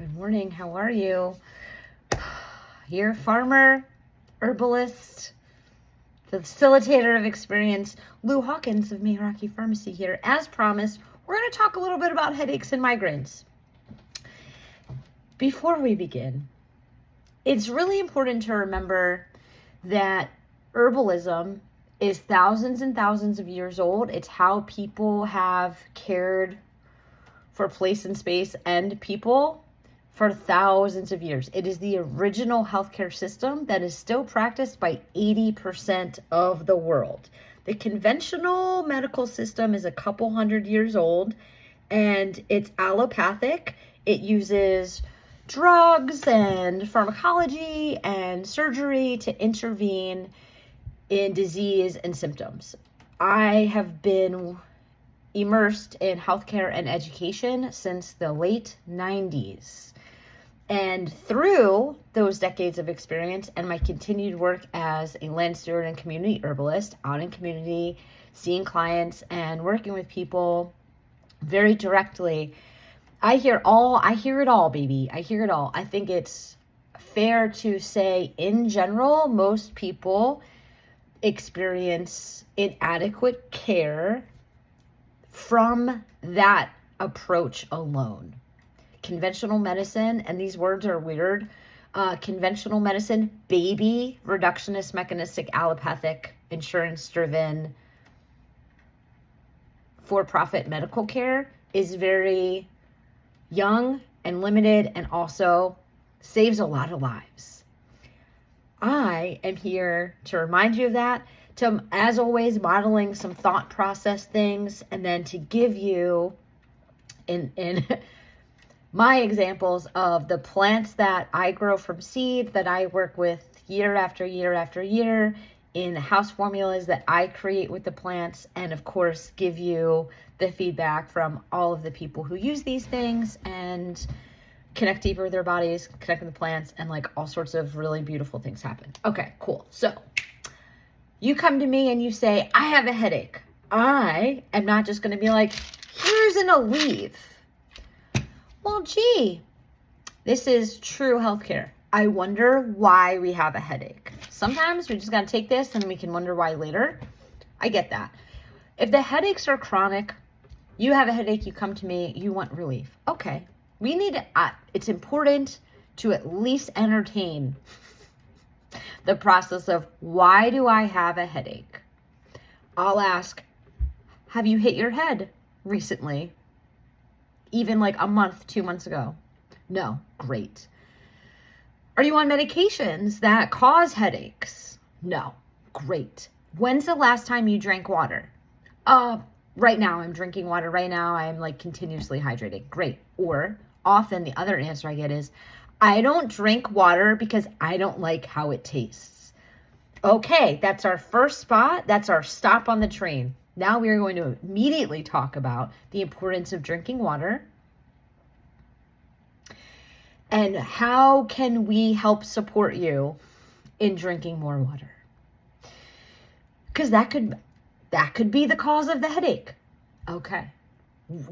Good morning. How are you? Your farmer, herbalist, facilitator of experience, Lou Hawkins of Meraki Farmacy here. As promised, we're going to talk a little bit about headaches and migraines. Before we begin, it's really important to remember that herbalism is thousands and thousands of years old. It's how people have cared for place and space and people for thousands of years. It is the original healthcare system that is still practiced by 80% of the world. The conventional medical system is a couple hundred years old, and it's allopathic. It uses drugs and pharmacology and surgery to intervene in disease and symptoms. I have been immersed in healthcare and education since the late 90s. And through those decades of experience and my continued work as a land steward and community herbalist out in community, seeing clients and working with people very directly, I hear it all, baby. I hear it all. I think it's fair to say, in general, most people experience inadequate care from that approach alone. Conventional medicine, and these words are weird, conventional medicine, baby, reductionist, mechanistic, allopathic, insurance-driven, for-profit medical care is very young and limited and also saves a lot of lives. I am here to remind you of that, to, as always, modeling some thought process things, and then to give you in my examples of the plants that I grow from seed, that I work with year after year after year, in the house formulas that I create with the plants, and of course give you the feedback from all of the people who use these things and connect deeper with their bodies, connect with the plants, and like all sorts of really beautiful things happen. Okay, cool. So you come to me and you say, I have a headache. I am not just going to be like, here's an Aleve. Well, gee, this is true healthcare. I wonder why we have a headache. Sometimes we just got to take this and we can wonder why later. I get that. If the headaches are chronic, you have a headache, you come to me, you want relief. Okay, we need, it's important to at least entertain the process of, why do I have a headache? I'll ask, have you hit your head recently? Even like a month, 2 months ago? No, great. Are you on medications that cause headaches? No, great. When's the last time you drank water? Right now I'm drinking water. Right now I'm like continuously hydrated. Great. Or often the other answer I get is, I don't drink water because I don't like how it tastes. Okay, that's our first spot. That's our stop on the train. Now we are going to immediately talk about the importance of drinking water and how can we help support you in drinking more water. Because that could be the cause of the headache. Okay.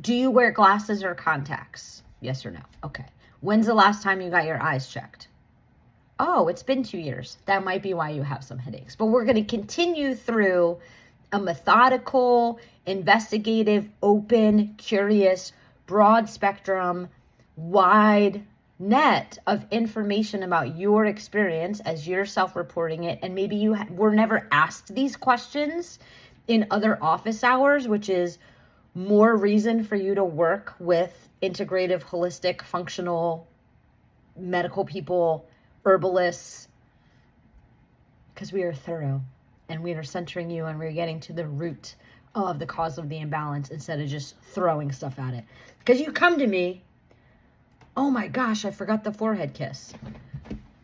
Do you wear glasses or contacts? Yes or no? Okay. When's the last time you got your eyes checked? Oh, it's been 2 years. That might be why you have some headaches. But we're going to continue through a methodical, investigative, open, curious, broad spectrum, wide net of information about your experience as you're self-reporting it. And maybe you were never asked these questions in other office hours, which is more reason for you to work with integrative, holistic, functional medical people, herbalists, because we are thorough. And we are centering you and we're getting to the root of the cause of the imbalance instead of just throwing stuff at it. Because you come to me, oh my gosh, I forgot the forehead kiss.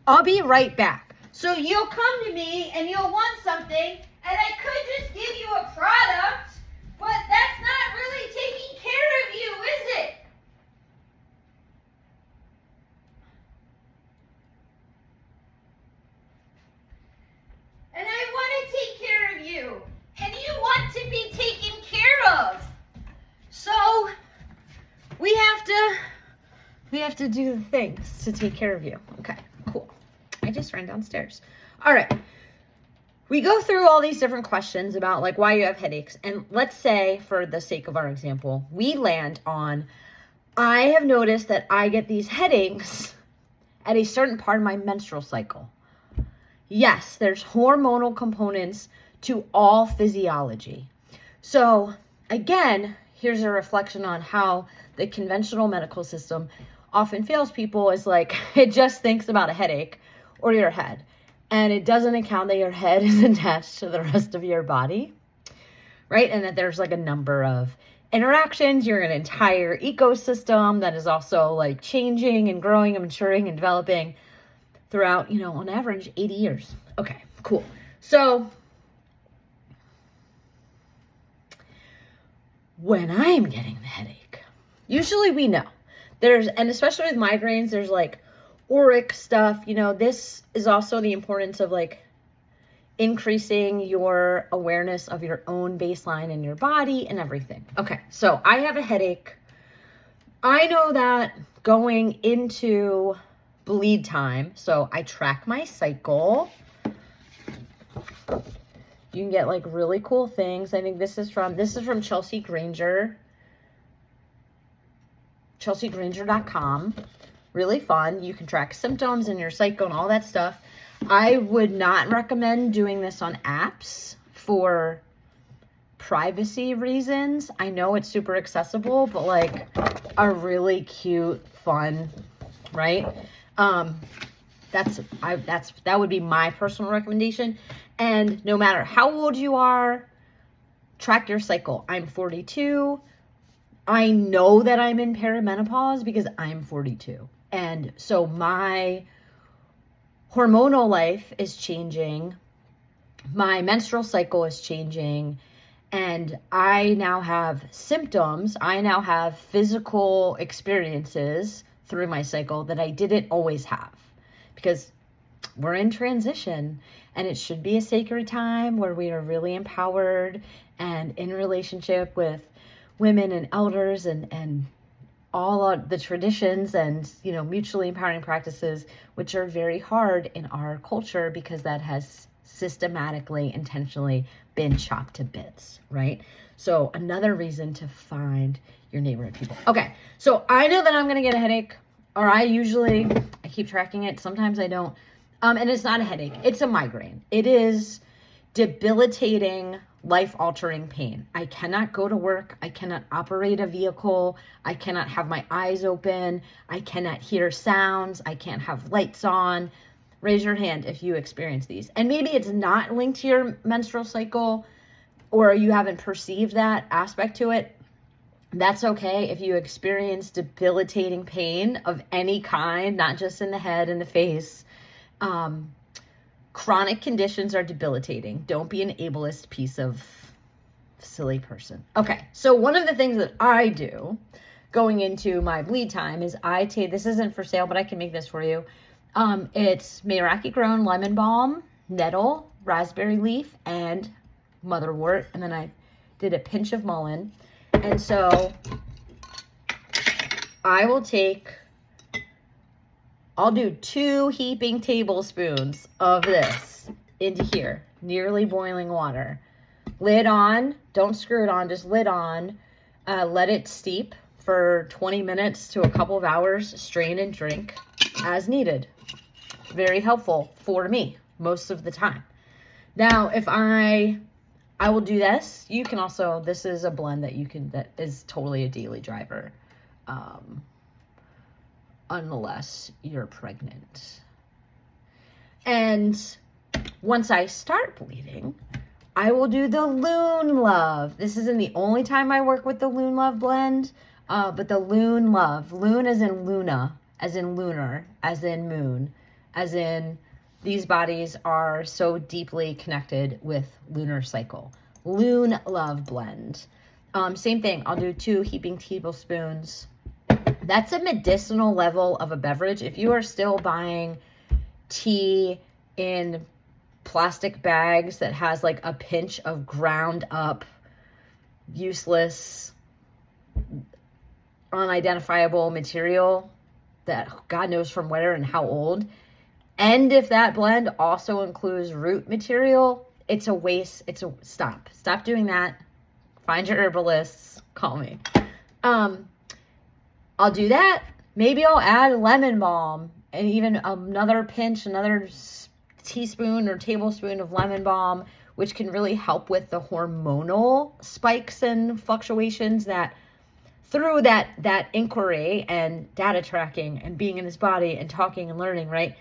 I'll be right back. So you'll come to me and you'll want something, and I could just give you a product, but that's not really taking care of you, is it? And I want to take care of you. And you want to be taken care of. So we have to We have to do the things to take care of you. Okay, cool. I just ran downstairs. All right. We go through all these different questions about like why you have headaches. And let's say, for the sake of our example, we land on, I have noticed that I get these headaches at a certain part of my menstrual cycle. Yes, there's hormonal components to all physiology. So again, here's a reflection on how the conventional medical system often fails people, is like it just thinks about a headache or your head. And it doesn't account that your head is attached to the rest of your body, right? And that there's like a number of interactions. You're an entire ecosystem that is also like changing and growing and maturing and developing throughout, on average, 80 years. Okay, cool. So when I'm getting the headache, usually we know and especially with migraines, there's like auric stuff. This is also the importance of like increasing your awareness of your own baseline in your body and everything. Okay, so I have a headache. I know that going into bleed time, so I track my cycle. You can get like really cool things. I think this is from Chelsea Granger. chelseagranger.com. Really fun. You can track symptoms and your cycle and all that stuff. I would not recommend doing this on apps for privacy reasons. I know it's super accessible, but like a really cute, fun, right? That would be my personal recommendation. And no matter how old you are, track your cycle. I'm 42. I know that I'm in perimenopause because I'm 42. And so my hormonal life is changing. My menstrual cycle is changing. And I now have symptoms. I now have physical experiences through my cycle that I didn't always have, because we're in transition, and it should be a sacred time where we are really empowered and in relationship with women and elders and all of the traditions and, mutually empowering practices, which are very hard in our culture because that has systematically, intentionally been chopped to bits, right? So another reason to find your neighborhood people. Okay, so I know that I'm going to get a headache, or I keep tracking it. Sometimes I don't. And it's not a headache. It's a migraine. It is debilitating, life-altering pain. I cannot go to work. I cannot operate a vehicle. I cannot have my eyes open. I cannot hear sounds. I can't have lights on. Raise your hand if you experience these. And maybe it's not linked to your menstrual cycle, or you haven't perceived that aspect to it. That's okay. If you experience debilitating pain of any kind, not just in the head and the face, chronic conditions are debilitating. Don't be an ableist piece of silly person. Okay, so one of the things that I do going into my bleed time is I take, this isn't for sale, but I can make this for you. It's Meraki grown lemon balm, nettle, raspberry leaf, and motherwort. And then I did a pinch of mullein. And so I'll do 2 heaping tablespoons of this into here, nearly boiling water. Lid on, don't screw it on, just lid on. Let it steep for 20 minutes to a couple of hours, strain and drink as needed. Very helpful for me most of the time. Now, if I will do this, you can also, this is a blend that is totally a daily driver. Unless you're pregnant. And once I start bleeding, I will do the Loon Love. This isn't the only time I work with the Loon Love blend, but the Loon Love. Loon as in Luna, as in lunar, as in moon, as in these bodies are so deeply connected with lunar cycle. Loon Love blend. Same thing, I'll do 2 heaping tablespoons. That's a medicinal level of a beverage. If you are still buying tea in plastic bags that has like a pinch of ground up, useless, unidentifiable material, that God knows from where and how old. And if that blend also includes root material, it's a waste. Stop doing that. Find your herbalists, call me. I'll do that. Maybe I'll add lemon balm and even another teaspoon or tablespoon of lemon balm, which can really help with the hormonal spikes and fluctuations that through that inquiry and data tracking and being in this body and talking and learning, right?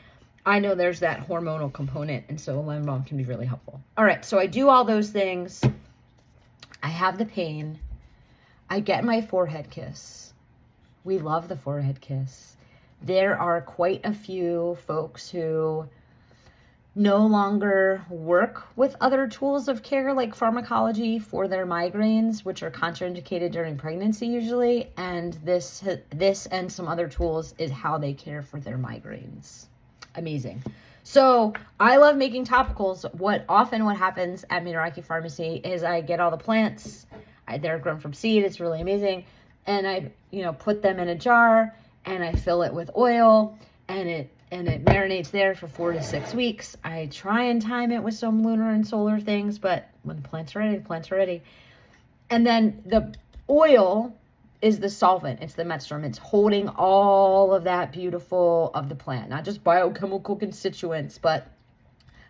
I know there's that hormonal component, and so a lemon balm can be really helpful. All right, so I do all those things. I have the pain. I get my forehead kiss. We love the forehead kiss. There are quite a few folks who no longer work with other tools of care like pharmacology for their migraines, which are contraindicated during pregnancy usually, and this and some other tools is how they care for their migraines. Amazing. So I love making topicals. What happens at Meraki Farmacy is I get all the plants. They're grown from seed. It's really amazing. And I, put them in a jar and I fill it with oil and it marinates there for 4 to 6 weeks. I try and time it with some lunar and solar things, but when the plants are ready, the plants are ready. And then the oil is the solvent. It's the metstrum. It's holding all of that beautiful of the plant, not just biochemical constituents, but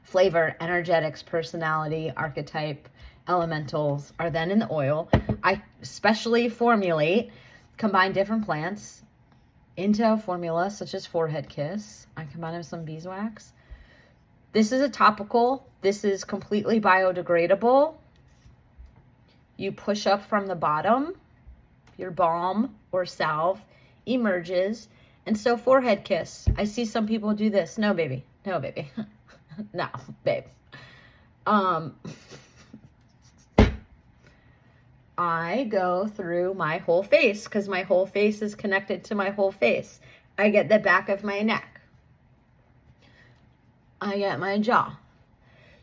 flavor, energetics, personality, archetype, elementals are then in the oil. I specially combine different plants into a formula such as Forehead Kiss. I combine it with some beeswax. This is a topical. This is completely biodegradable. You push up from the bottom. Your balm or salve emerges. And so Forehead Kiss. I see some people do this. No, baby. No, baby. No, babe. I go through my whole face because my whole face is connected to my whole face. I get the back of my neck. I get my jaw.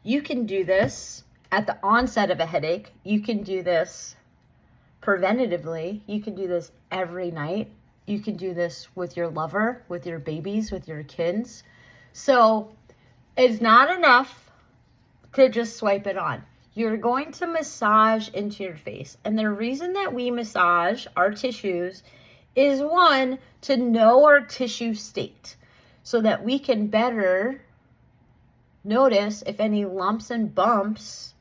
You can do this at the onset of a headache. You can do this preventatively. You can do this every night. You can do this with your lover, with your babies, with your kids. So it's not enough to just swipe it on. You're going to massage into your face. And the reason that we massage our tissues is, one, to know our tissue state so that we can better notice if any lumps and bumps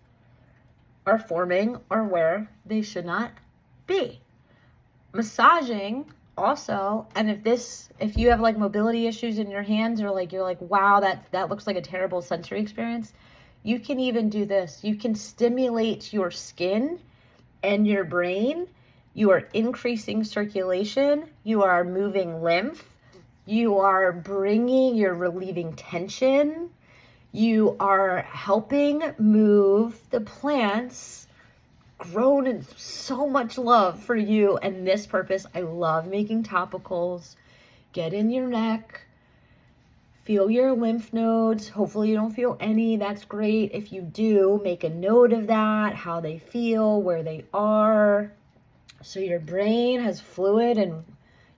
are forming or where they should not be. Massaging also, and if you have like mobility issues in your hands, or like you're like, wow, that looks like a terrible sensory experience, you can even do this. You can stimulate your skin and your brain. You are increasing circulation. You are moving lymph. You're relieving tension. You are helping move the plants grown in so much love for you and this purpose. I love making topicals. Get in your neck. Feel your lymph nodes. Hopefully you don't feel any. That's great. If you do, make a note of that, how they feel, where they are. So your brain has fluid and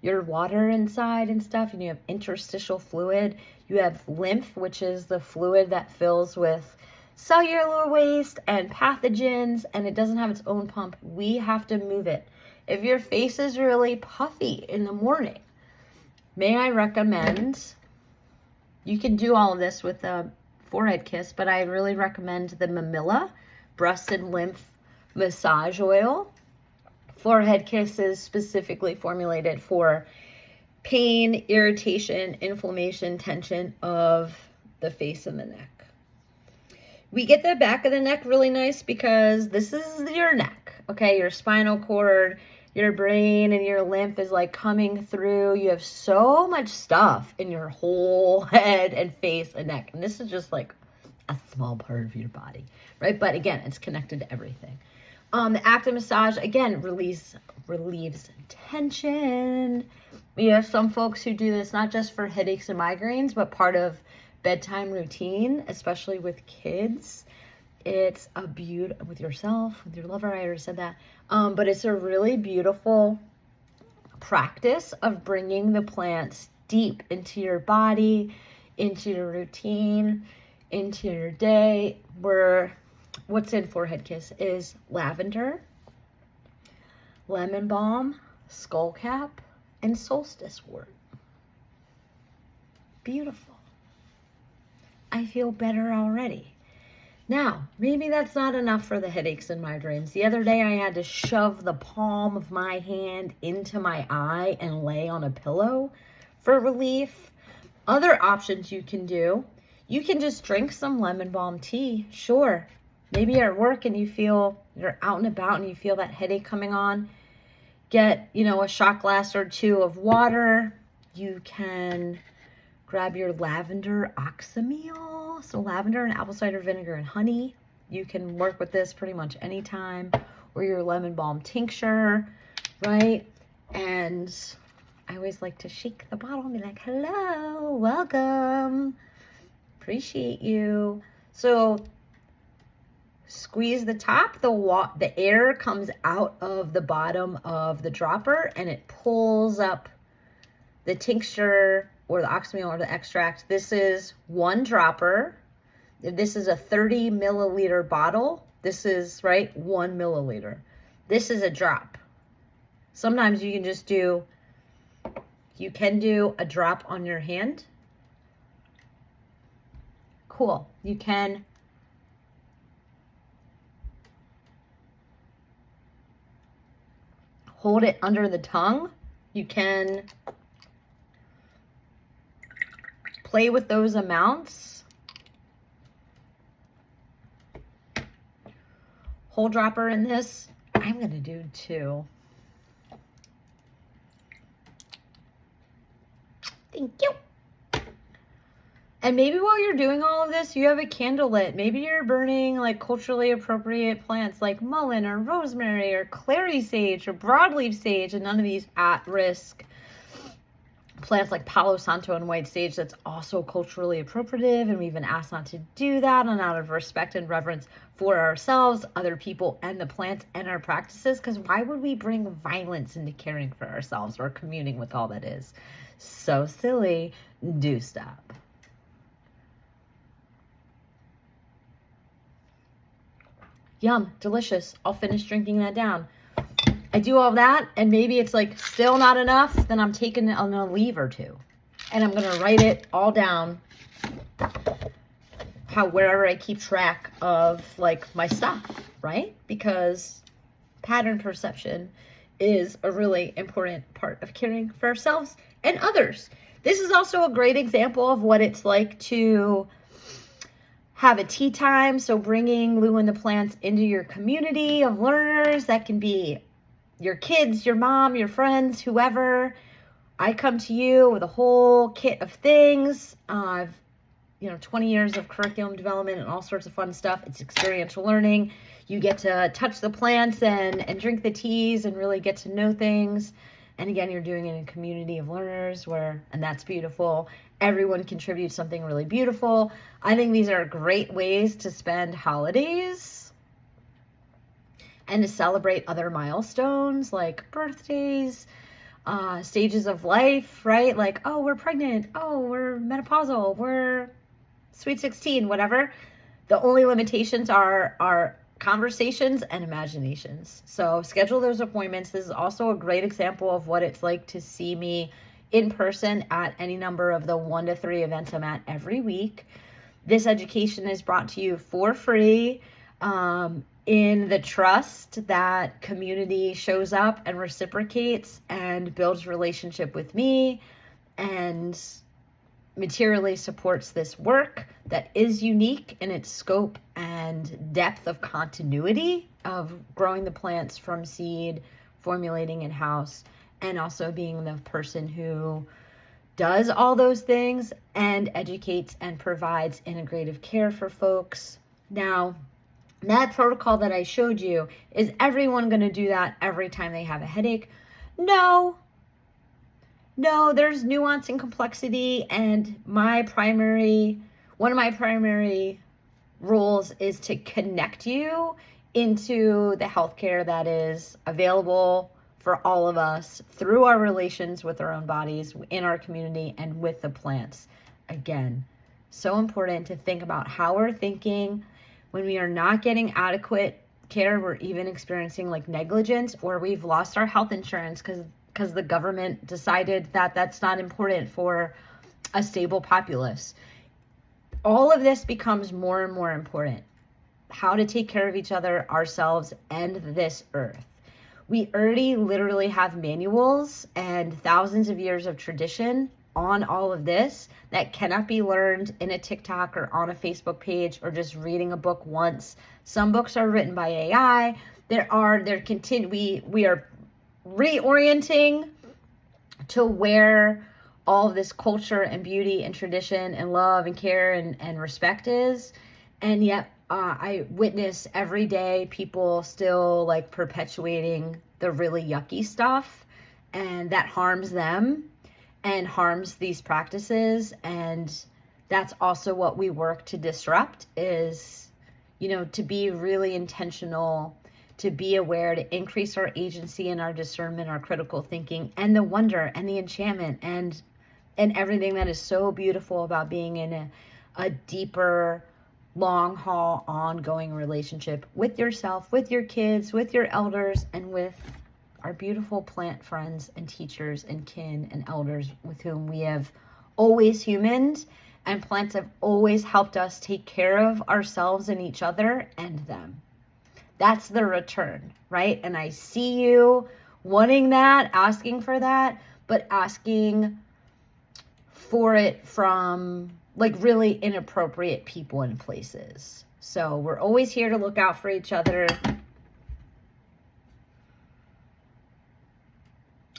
your water inside and stuff, and you have interstitial fluid. You have lymph, which is the fluid that fills with cellular waste and pathogens, and it doesn't have its own pump. We have to move it. If your face is really puffy in the morning, may I recommend, you can do all of this with a Forehead Kiss, but I really recommend the Mamilla Breast and Lymph Massage Oil. Forehead Kiss is specifically formulated for pain, irritation, inflammation, tension of the face and the neck. We get the back of the neck really nice because this is your neck, okay? Your spinal cord, your brain, and your lymph is like coming through. You have so much stuff in your whole head and face and neck. And this is just like a small part of your body, right? But again, it's connected to everything. The active massage, again, relieves tension. We have some folks who do this not just for headaches and migraines, but part of bedtime routine, especially with kids. It's a with yourself, with your lover. I already said that. But it's a really beautiful practice of bringing the plants deep into your body, into your routine, into your day. What's in Forehead Kiss is lavender, lemon balm, skullcap, and solstice wort. Beautiful. I feel better already. Now, maybe that's not enough for the headaches and migraines. The other day I had to shove the palm of my hand into my eye and lay on a pillow for relief. Other options you can do, you can just drink some lemon balm tea. Sure. Maybe you're at work and you're out and about and you feel that headache coming on. Get, a shot glass or two of water. You can grab your lavender oxymeal. So lavender and apple cider vinegar and honey. You can work with this pretty much anytime. Or your lemon balm tincture, right? And I always like to shake the bottle and be like, hello, welcome. Appreciate you. So squeeze the top, the air comes out of the bottom of the dropper and it pulls up the tincture or the oxymeal or the extract. This is one dropper. This is a 30 milliliter bottle. This is, 1 milliliter. This is a drop. Sometimes you can do a drop on your hand. Cool. You can hold it under the tongue. You can play with those amounts. Whole dropper in this. I'm going to do 2. Thank you. And maybe while you're doing all of this, you have a candle lit. Maybe you're burning like culturally appropriate plants like mullein or rosemary or clary sage or broadleaf sage, and none of these at-risk plants like Palo Santo and white sage that's also culturally appropriative, and we've been asked not to do that, and out of respect and reverence for ourselves, other people, and the plants and our practices, because why would we bring violence into caring for ourselves or communing with all that is? So silly. Do stop. Yum, delicious. I'll finish drinking that down. I do all that, and maybe it's like still not enough, then I'm taking a leave or 2. And I'm going to write it all down wherever I keep track of like my stuff, right? Because pattern perception is a really important part of caring for ourselves and others. This is also a great example of what it's like to have a tea time. So bringing Lou and the plants into your community of learners. That can be your kids, your mom, your friends, whoever. I come to you with a whole kit of things. I've 20 years of curriculum development and all sorts of fun stuff. It's experiential learning. You get to touch the plants and drink the teas and really get to know things. And again, you're doing it in a community of learners and that's beautiful. Everyone contributes something really beautiful. I think these are great ways to spend holidays and to celebrate other milestones like birthdays, stages of life, right? Like, oh, we're pregnant. Oh, we're menopausal. We're sweet 16, whatever. The only limitations are conversations and imaginations. So schedule those appointments. This is also a great example of what it's like to see me in person at any number of the 1 to 3 events I'm at every week. This education is brought to you for free in the trust that community shows up and reciprocates and builds relationship with me and materially supports this work that is unique in its scope and depth of continuity of growing the plants from seed, formulating in-house, and also being the person who does all those things and educates and provides integrative care for folks. Now, that protocol that I showed you, is everyone going to do that every time they have a headache? No, there's nuance and complexity, and one of my primary roles is to connect you into the healthcare that is available for all of us through our relations with our own bodies, in our community, and with the plants. Again, so important to think about how we're thinking when we are not getting adequate care. We're even experiencing like negligence, or we've lost our health insurance because the government decided that that's not important for a stable populace. All of this becomes more and more important. How to take care of each other, ourselves, and this earth. We already literally have manuals and thousands of years of tradition on all of this that cannot be learned in a TikTok or on a Facebook page or just reading a book once. Some books are written by AI. We are reorienting to where all of this culture and beauty and tradition and love and care and respect is. And yet I witness every day people still like perpetuating the really yucky stuff, and that harms them and harms these practices. And that's also what we work to disrupt is, to be really intentional, to be aware, to increase our agency and our discernment, our critical thinking, and the wonder and the enchantment and everything that is so beautiful about being in a deeper, long haul, ongoing relationship with yourself, with your kids, with your elders, and with our beautiful plant friends and teachers and kin and elders with whom we have always humaned, and plants have always helped us take care of ourselves and each other and them. That's the return, right? And I see you wanting that, asking for that, but asking for it from like really inappropriate people and places. So we're always here to look out for each other.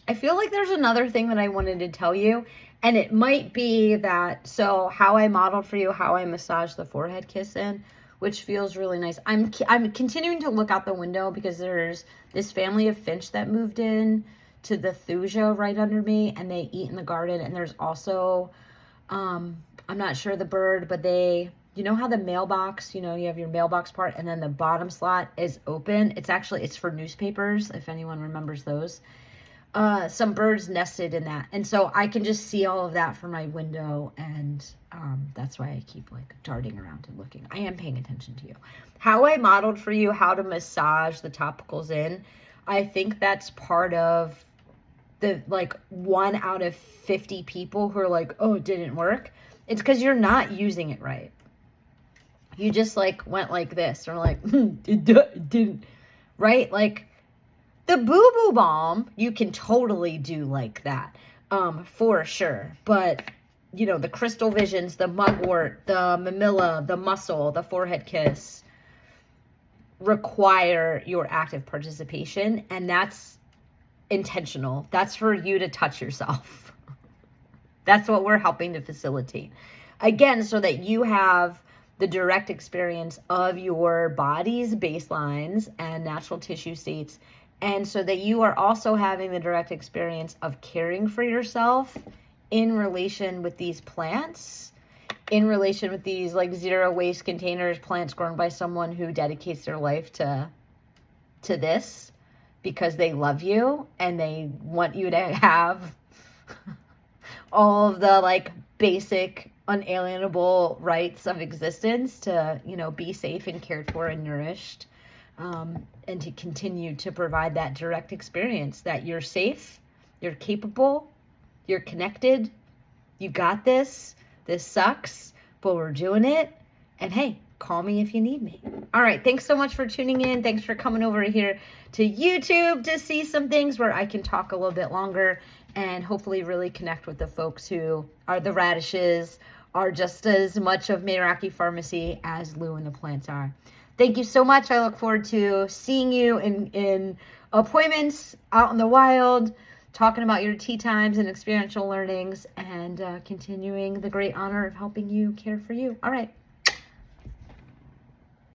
I feel like there's another thing that I wanted to tell you, and it might be that, so how I modeled for you, how I massage the forehead kiss in, which feels really nice. I'm continuing to look out the window because there's this family of finch that moved in to the thuja right under me, and they eat in the garden. And there's also, I'm not sure the bird, but you know how the mailbox, you have your mailbox part and then the bottom slot is open. It's for newspapers, if anyone remembers those. Some birds nested in that. And so I can just see all of that from my window. And that's why I keep like darting around and looking. I am paying attention to you. How I modeled for you how to massage the topicals in, I think that's part of the like 1 out of 50 people who are like, oh, it didn't work. It's because you're not using it right. You just like went like this or like, it didn't, right? Like the boo-boo balm, you can totally do like that, for sure. But, the crystal visions, the mugwort, the mamilla, the mussel, the forehead kiss require your active participation. And that's intentional. That's for you to touch yourself. That's what we're helping to facilitate. Again, so that you have the direct experience of your body's baselines and natural tissue states. And so that you are also having the direct experience of caring for yourself in relation with these plants, in relation with these like zero waste containers, plants grown by someone who dedicates their life to this because they love you and they want you to have all of the like basic unalienable rights of existence to, be safe and cared for and nourished, and to continue to provide that direct experience that you're safe, you're capable, you're connected, you got this sucks, but we're doing it, and hey, call me if you need me. All right, thanks so much for tuning in. Thanks for coming over here to YouTube to see some things where I can talk a little bit longer and hopefully really connect with the folks who are the radishes, are just as much of Meraki Farmacy as Lou and the plants are. Thank you so much. I look forward to seeing you in appointments out in the wild, talking about your tea times and experiential learnings, and continuing the great honor of helping you care for you. All right.